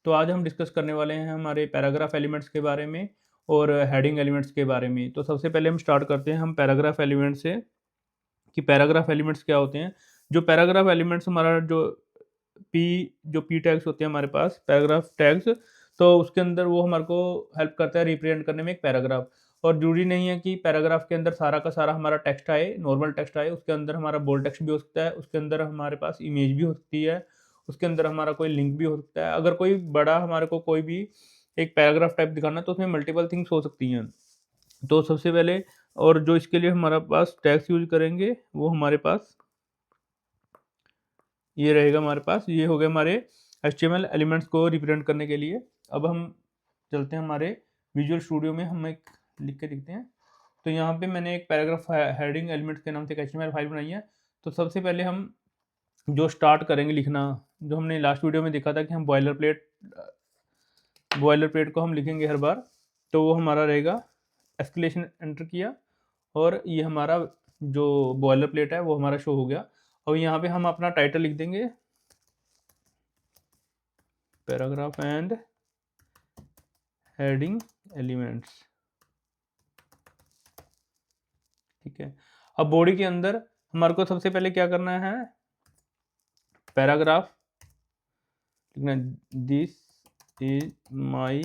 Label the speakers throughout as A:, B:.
A: तो आज हम डिस्कस करने वाले हैं हमारे पैराग्राफ एलिमेंट्स के बारे में और हेडिंग एलिमेंट्स के बारे में। तो सबसे पहले हम स्टार्ट करते हैं हम पैराग्राफ एलिमेंट से कि पैराग्राफ एलिमेंट्स क्या होते हैं। जो पैराग्राफ एलिमेंट्स हमारा जो पी टैग्स होते हैं हमारे पास पैराग्राफ टैग्स, तो उसके अंदर वो हमारे को हेल्प करता है रिप्रेजेंट करने में एक पैराग्राफ। और ज़रूरी नहीं है कि पैराग्राफ के अंदर सारा का सारा हमारा टेक्स्ट आए, नॉर्मल टेक्स्ट आए, उसके अंदर हमारा बोल्ड टेक्स्ट भी हो सकता है, उसके अंदर हमारे पास इमेज भी हो सकती है, उसके अंदर हमारा कोई लिंक भी हो सकता है। अगर कोई बड़ा हमारे को कोई भी एक पैराग्राफ टाइप दिखाना है तो उसमें मल्टीपल थिंग्स हो सकती हैं। तो सबसे पहले और जो इसके लिए हमारे पास टैग्स यूज़ करेंगे वो हमारे पास ये रहेगा, हमारे पास ये हो गए हमारे एचटीएमएल एलिमेंट्स को रिप्रेजेंट करने के लिए। अब हम चलते हैं हमारे विजुअल स्टूडियो में, हम एक लिख के देखते हैं। तो यहाँ पे मैंने एक पैराग्राफ हेडिंग एलिमेंट्स के नाम से एक एचटीएमएल फाइल बनाई है। तो सबसे पहले हम जो स्टार्ट करेंगे लिखना, जो हमने लास्ट वीडियो में देखा था कि हम बॉयलर प्लेट को हम लिखेंगे हर बार, तो वो हमारा रहेगा एस्केलेशन एंटर किया और ये हमारा जो बॉयलर प्लेट है वो हमारा शो हो गया। और यहाँ पे हम अपना टाइटल लिख देंगे पैराग्राफ एंड हेडिंग एलिमेंट्स, ठीक है। अब बॉडी के अंदर हमारे को सबसे पहले क्या करना है, पैराग्राफ लिखना, this is my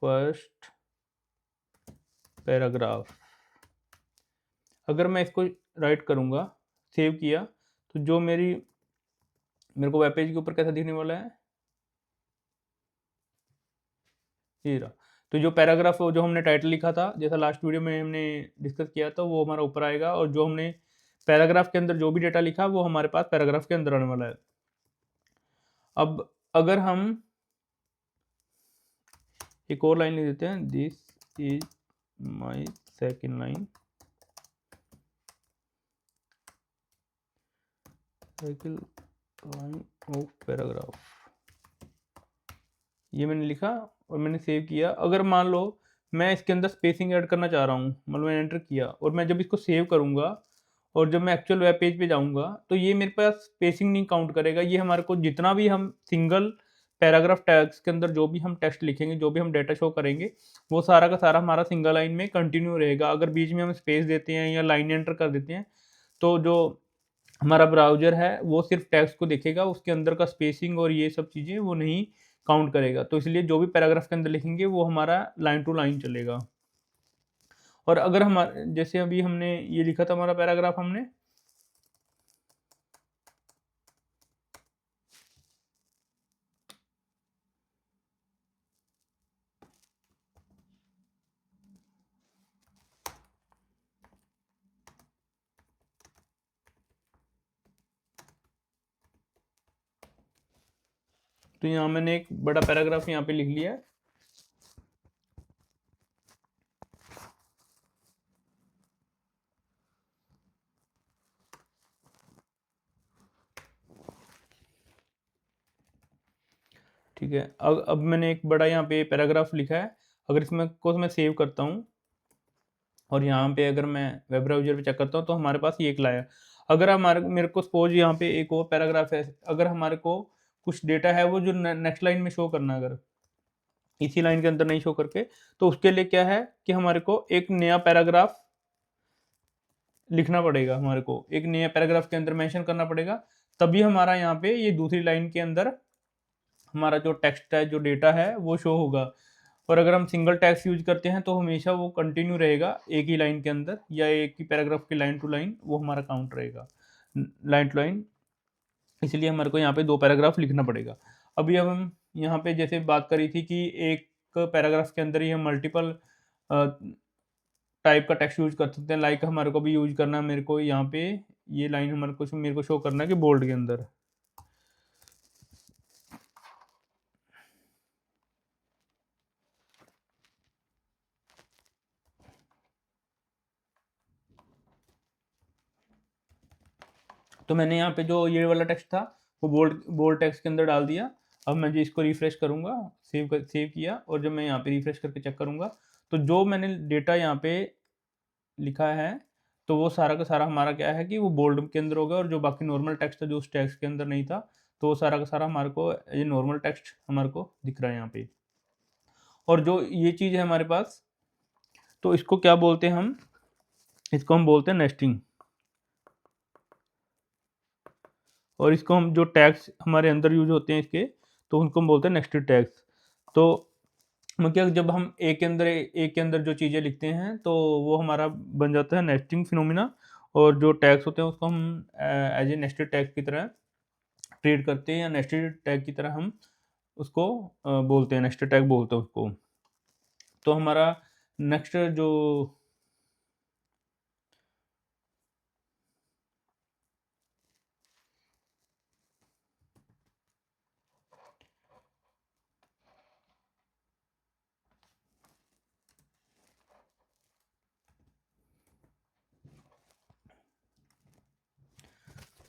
A: first paragraph. अगर मैं इसको राइट करूँगा, सेव किया, तो जो मेरे को वेब पेज के ऊपर कैसा दिखने वाला है, ये रहा। तो जो पैराग्राफ जो हमने टाइटल लिखा था, जैसा लास्ट वीडियो में हमने डिस्कस किया था, वो हमारा ऊपर आएगा और जो हमने पैराग्राफ के अंदर जो भी डेटा लिखा वो हमारे पास पैराग्राफ के अंदर आने वाला है। अब अगर हम एक और लाइन लिख देते हैं, this is my second line, second line of paragraph, ये मैंने लिखा और मैंने सेव किया। अगर मान लो मैं इसके अंदर स्पेसिंग ऐड करना चाह रहा हूँ, मतलब मैंने एंटर किया और मैं जब इसको सेव करूँगा और जब मैं एक्चुअल वेब पेज पे जाऊँगा तो ये मेरे पास स्पेसिंग नहीं काउंट करेगा। ये हमारे को जितना भी हम सिंगल पैराग्राफ टैग्स के अंदर जो भी हम टेक्स्ट लिखेंगे, जो भी हम डेटा शो करेंगे, वो सारा का सारा हमारा सिंगल लाइन में कंटिन्यू रहेगा। अगर बीच में हम स्पेस देते हैं या लाइन एंटर कर देते हैं तो जो हमारा ब्राउज़र है वो सिर्फ़ टेक्स्ट को देखेगा, उसके अंदर का स्पेसिंग और ये सब चीज़ें वो नहीं काउंट करेगा। तो इसलिए जो भी पैराग्राफ के अंदर लिखेंगे वो हमारा लाइन टू लाइन चलेगा। और अगर जैसे अभी हमने ये लिखा था हमारा पैराग्राफ हमने, तो यहाँ मैंने एक बड़ा पैराग्राफ यहाँ पे लिख लिया है। ठीक है, अब मैंने एक बड़ा यहाँ पे पैराग्राफ लिखा है। अगर इसमें को मैं सेव करता हूँ और यहाँ पे अगर मैं वेब ब्राउज़र पे चेक करता हूँ तो हमारे पास ये एक लाया। अगर हमारे मेरे को सपोज़ यहाँ पे एक और पैराग्राफ है, अगर हमारे को कुछ डेटा है वो जो नेक्स्ट लाइन में शो करना है, अगर इसी लाइन के अंदर नहीं शो करके, तो उसके लिए क्या है कि हमारे को एक नया पैराग्राफ लिखना पड़ेगा, हमारे को एक नया पैराग्राफ के अंदर मेंशन करना पड़ेगा, तभी हमारा यहाँ पे ये दूसरी लाइन के अंदर हमारा जो टेक्स्ट है, जो डेटा है वो शो होगा। और अगर हम सिंगल टैग्स यूज करते हैं तो हमेशा वो कंटिन्यू रहेगा एक ही लाइन के अंदर या एक ही पैराग्राफ की लाइन टू लाइन वो हमारा काउंट रहेगा, लाइन टू लाइन। इसलिए हमारे को यहाँ पे 2 पैराग्राफ लिखना पड़ेगा। अभी अब हम यहाँ पे जैसे बात करी थी कि एक पैराग्राफ के अंदर ही हम मल्टीपल टाइप का टेक्स्ट यूज़ कर सकते हैं। लाइक हमारे को भी यूज़ करना है, मेरे को यहाँ पे ये लाइन मेरे को शो करना है कि बोल्ड के अंदर। तो मैंने यहाँ पे जो ये वाला टेक्स्ट था वो बोल्ड टेक्स्ट के अंदर डाल दिया। अब मैं जो इसको रिफ्रेश करूँगा, सेव किया और जब मैं यहाँ पे रिफ्रेश करके चेक करूँगा तो जो मैंने डेटा यहाँ पे लिखा है तो वो सारा का सारा हमारा क्या है कि वो बोल्ड के अंदर होगा और जो बाकी नॉर्मल टेक्स्ट था जो उस टेक्स्ट के अंदर नहीं था तो सारा का सारा हमारे को ये नॉर्मल टेक्स्ट हमारे को दिख रहा है यहाँ पे। और जो ये चीज़ है हमारे पास, तो इसको क्या बोलते हैं हम, इसको हम बोलते हैं नेस्टिंग। और इसको हम जो टैग्स हमारे अंदर यूज होते हैं इसके, तो उनको हम बोलते हैं नेस्टेड टैग्स। तो मतलब जब हम एक के अंदर जो चीज़ें लिखते हैं तो वो हमारा बन जाता है नेस्टिंग फिनोमिना। और जो टैग्स होते हैं उसको हम एज ए नेस्टेड टैग की तरह ट्रीट करते हैं, या नेस्टेड टैग की तरह हम उसको बोलते हैं, नेस्टेड टैग बोलते हैं उसको। तो हमारा नेक्स्ट जो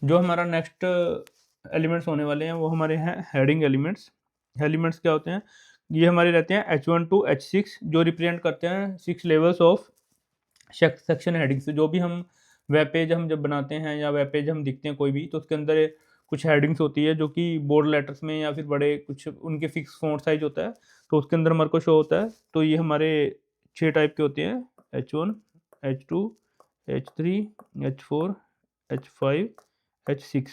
A: जो हमारा नेक्स्ट एलिमेंट्स होने वाले हैं वो हमारे हैं हेडिंग एलिमेंट्स। एलिमेंट्स क्या होते हैं, ये हमारे रहते हैं H1 टू H6, जो रिप्रेजेंट करते हैं 6 लेवल्स ऑफ सेक्शन हेडिंग्स। जो भी हम वेब पेज हम जब बनाते हैं या वेब पेज हम दिखते हैं कोई भी, तो उसके अंदर कुछ हेडिंग्स होती है जो कि बोल्ड लेटर्स में या फिर बड़े कुछ उनके फिक्स फॉन्ट साइज होता है, तो उसके अंदर हमारे को शो होता है। तो ये हमारे 6 टाइप के होते हैं, H1, H2, H3, H4, H5, H6।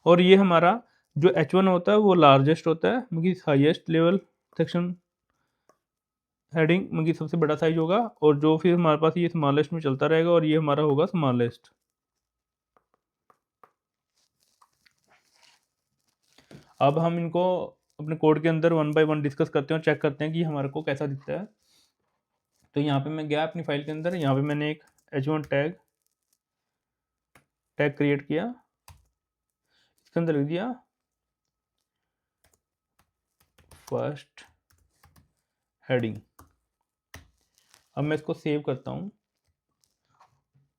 A: और ये हमारा जो H1 होता है वो लार्जेस्ट होता है, मतलब हाईएस्ट लेवल सेक्शन हेडिंग, मतलब सबसे बड़ा साइज होगा। और जो फिर हमारे पास ये स्मॉलेस्ट में चलता रहेगा, और ये हमारा होगा स्मॉलेस्ट। अब हम इनको अपने कोड के अंदर वन बाय वन डिस्कस करते हैं और चेक करते हैं कि हमारे को कैसा दिखता है। तो यहाँ पे मैं गया अपनी फाइल के अंदर, यहाँ पे मैंने एक H1 टैग क्रिएट किया, इसके अंदर लिख दिया फर्स्ट हेडिंग। अब मैं इसको सेव करता हूँ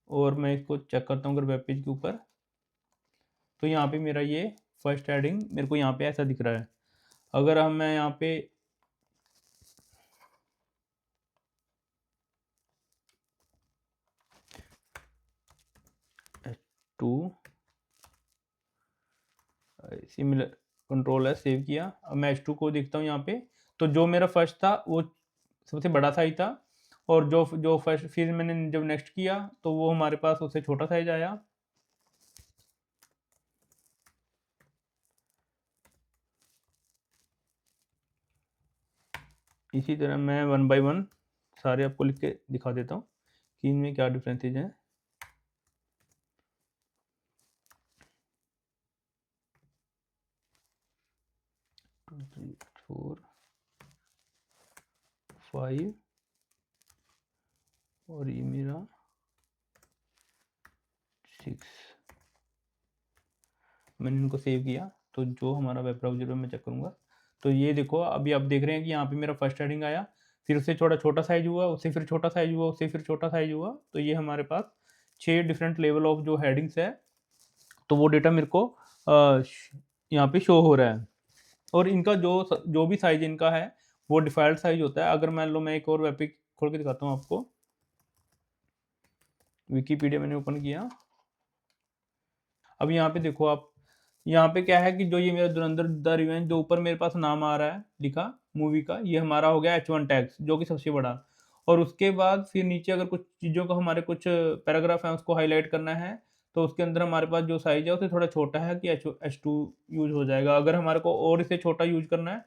A: और मैं इसको चेक करता हूँ अगर वेब पेज के ऊपर, तो यहाँ पे मेरा ये फर्स्ट हेडिंग मेरे को यहाँ पे ऐसा दिख रहा है। अगर हम मैं यहाँ पे H2 सिमिलर कंट्रोल है, सेव किया। अब मैं H2 को देखता हूँ यहाँ पे, तो जो मेरा फर्स्ट था वो सबसे बड़ा साइज था, और जो जो फर्स्ट फिर मैंने जब नेक्स्ट किया तो वो हमारे पास उससे छोटा साइज आया। इसी तरह मैं वन बाय वन सारे आपको लिख के दिखा देता हूँ कि इनमें क्या डिफरेंसेज हैं। टू थ्री फोर 5 और ये मेरा 6। मैंने इनको सेव किया, तो जो हमारा वेब ब्राउजर में मैं चेक करूँगा, तो ये देखो अभी आप देख रहे हैं कि यहाँ पे मेरा फर्स्ट हेडिंग आया, फिर उससे थोड़ा छोटा साइज हुआ, उससे फिर छोटा साइज हुआ, उससे फिर छोटा साइज हुआ। तो ये हमारे पास 6 डिफरेंट लेवल ऑफ जो हेडिंग्स है, तो वो डेटा मेरे को यहाँ पे शो हो रहा है। और इनका जो भी साइज इनका है वो डिफ़ॉल्ट साइज होता है। अगर मान लो मैं एक और वेब पेज खोल के दिखाता हूँ आपको, विकिपीडिया मैंने ओपन किया। अब यहाँ पे देखो आप, यहाँ पे क्या है कि जो ये मेरा धुरंधर द रिवेंज जो ऊपर मेरे पास नाम आ रहा है लिखा मूवी का, ये हमारा हो गया H1 टैग्स, जो कि सबसे बड़ा। और उसके बाद फिर नीचे अगर कुछ चीज़ों का हमारे कुछ पैराग्राफ है उसको हाईलाइट करना है, तो उसके अंदर हमारे पास जो साइज है उससे थोड़ा छोटा है कि H2 यूज हो जाएगा। अगर हमारे को और इसे छोटा यूज करना है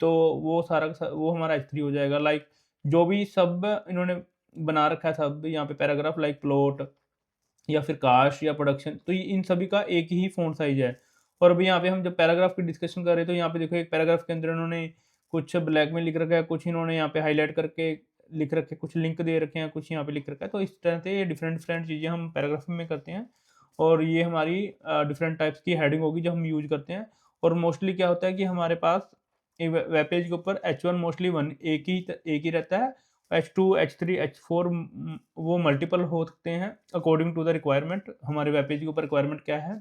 A: तो वो सारा का वो हमारा H3 हो जाएगा। लाइक जो भी सब इन्होंने बना रखा है सब यहाँ पे पैराग्राफ, लाइक प्लॉट या फिर कास्ट या प्रोडक्शन, तो ये इन सभी का एक ही फ़ॉन्ट साइज़ है। और अभी यहाँ पे हम जब पैराग्राफ की डिस्कशन कर रहे हैं, तो यहाँ पे देखो एक पैराग्राफ के अंदर इन्होंने कुछ ब्लैक में लिख रखा है, कुछ इन्होंने यहाँ पे हाइलाइट करके लिख रखे, कुछ लिंक दे रखे हैं, कुछ यहाँ पे लिख रखा है। तो इस तरह से ये डिफरेंट चीज़ें हम पैराग्राफ में करते हैं, और ये हमारी डिफरेंट टाइप्स की हेडिंग होगी जो हम यूज़ करते हैं। और मोस्टली क्या होता है कि हमारे पास वेब पेज के ऊपर H1 मोस्टली वन एक ही रहता है। H2, H3, H4 वो मल्टीपल हो सकते हैं अकॉर्डिंग टू द रिक्वायरमेंट, हमारे वेब पेज के ऊपर रिक्वायरमेंट क्या है।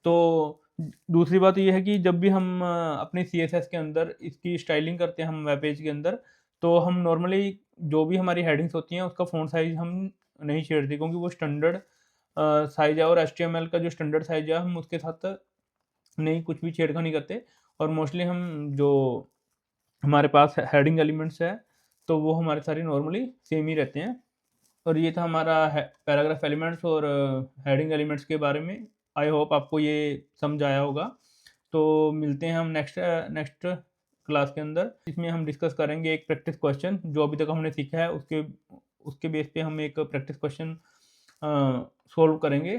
A: तो दूसरी बात ये है कि जब भी हम अपने CSS के अंदर इसकी स्टाइलिंग करते हैं हम वेब पेज के अंदर, तो हम नॉर्मली जो भी हमारी हेडिंग्स होती हैं उसका फ़ॉन्ट साइज़ हम नहीं छेड़ते, क्योंकि वो स्टैंडर्ड साइज़ है और एचटीएमएल का जो स्टैंडर्ड साइज़ है हम उसके साथ नहीं कुछ भी छेड़खानी करते। और मोस्टली हम जो हमारे पास हेडिंग एलिमेंट्स है तो वो हमारे सारे नॉर्मली सेम ही रहते हैं। और ये था हमारा पैराग्राफ एलिमेंट्स और हेडिंग एलिमेंट्स के बारे में। आई होप आपको ये समझ आया होगा। तो मिलते हैं हम नेक्स्ट क्लास के अंदर। इसमें हम डिस्कस करेंगे एक प्रैक्टिस क्वेश्चन जो अभी तक हमने सीखा है, उसके उसके बेस पे हम एक प्रैक्टिस क्वेश्चन सॉल्व करेंगे,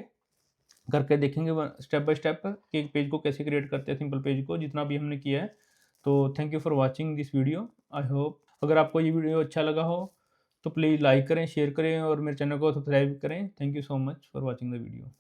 A: करके देखेंगे स्टेप बाय स्टेप कि एक पेज को कैसे क्रिएट करते हैं, सिंपल पेज को, जितना भी हमने किया है। तो thank you for watching this video. I hope अगर आपको ये वीडियो अच्छा लगा हो तो प्लीज़ लाइक करें, शेयर करें और मेरे चैनल को सब्सक्राइब करें। Thank you so much for watching the video.